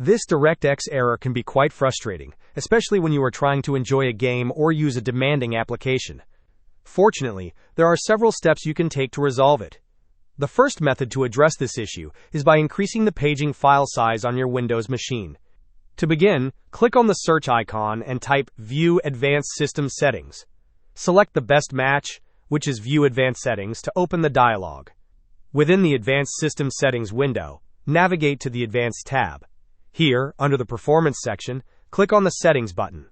This DirectX error can be quite frustrating, especially when you are trying to enjoy a game or use a demanding application. Fortunately, there are several steps you can take to resolve it. The first method to address this issue is by increasing the paging file size on your Windows machine. To begin, click on the search icon and type View Advanced System Settings. Select the best match, which is View Advanced Settings, to open the dialog. Within the Advanced System Settings window, navigate to the Advanced tab. Here, under the Performance section, click on the Settings button.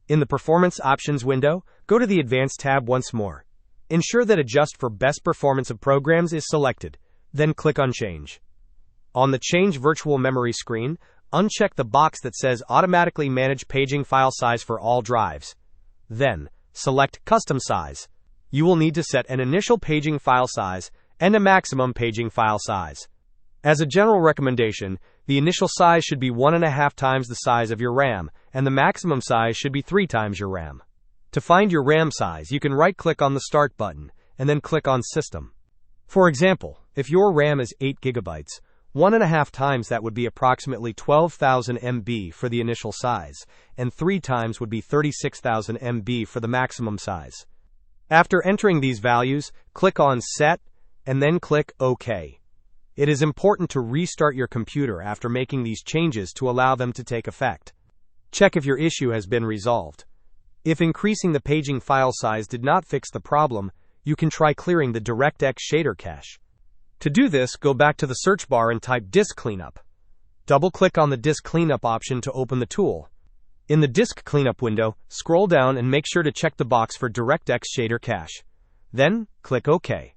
In the Performance Options window, go to the Advanced tab once more. Ensure that Adjust for Best Performance of Programs is selected, then click on Change. On the Change Virtual Memory screen, uncheck the box that says Automatically Manage Paging File Size for all drives. Then, select Custom Size. You will need to set an initial paging file size and a maximum paging file size. As a general recommendation, the initial size should be 1.5 times the size of your RAM, and the maximum size should be 3 times your RAM. To find your RAM size, you can right-click on the Start button, and then click on System. For example, if your RAM is 8 GB, 1.5 times that would be approximately 12,000 MB for the initial size, and 3 times would be 36,000 MB for the maximum size. After entering these values, click on Set, and then click OK. It is important to restart your computer after making these changes to allow them to take effect. Check if your issue has been resolved. If increasing the paging file size did not fix the problem, you can try clearing the DirectX shader cache. To do this, go back to the search bar and type Disk Cleanup. Double-click on the Disk Cleanup option to open the tool. In the Disk Cleanup window, scroll down and make sure to check the box for DirectX shader cache. Then, click OK.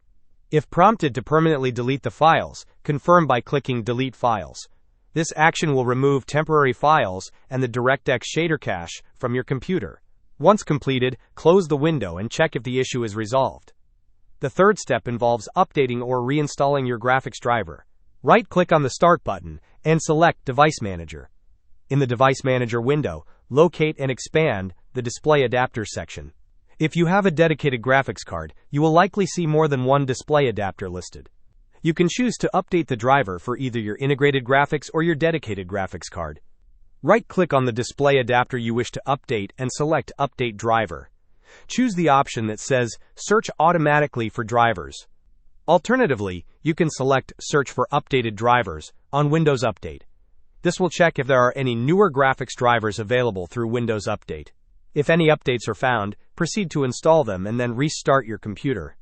If prompted to permanently delete the files, confirm by clicking Delete Files. This action will remove temporary files and the DirectX shader cache from your computer. Once completed, close the window and check if the issue is resolved. The third step involves updating or reinstalling your graphics driver. Right-click on the Start button and select Device Manager. In the Device Manager window, locate and expand the Display Adapter section. If you have a dedicated graphics card, you will likely see more than one display adapter listed. You can choose to update the driver for either your integrated graphics or your dedicated graphics card. Right-click on the display adapter you wish to update and select Update Driver. Choose the option that says Search Automatically for Drivers. Alternatively, you can select Search for Updated Drivers on Windows Update. This will check if there are any newer graphics drivers available through Windows Update. If any updates are found, proceed to install them and then restart your computer.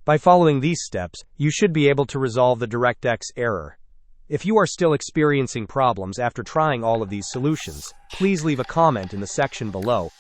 By following these steps, you should be able to resolve the DirectX error. If you are still experiencing problems after trying all of these solutions, please leave a comment in the section below.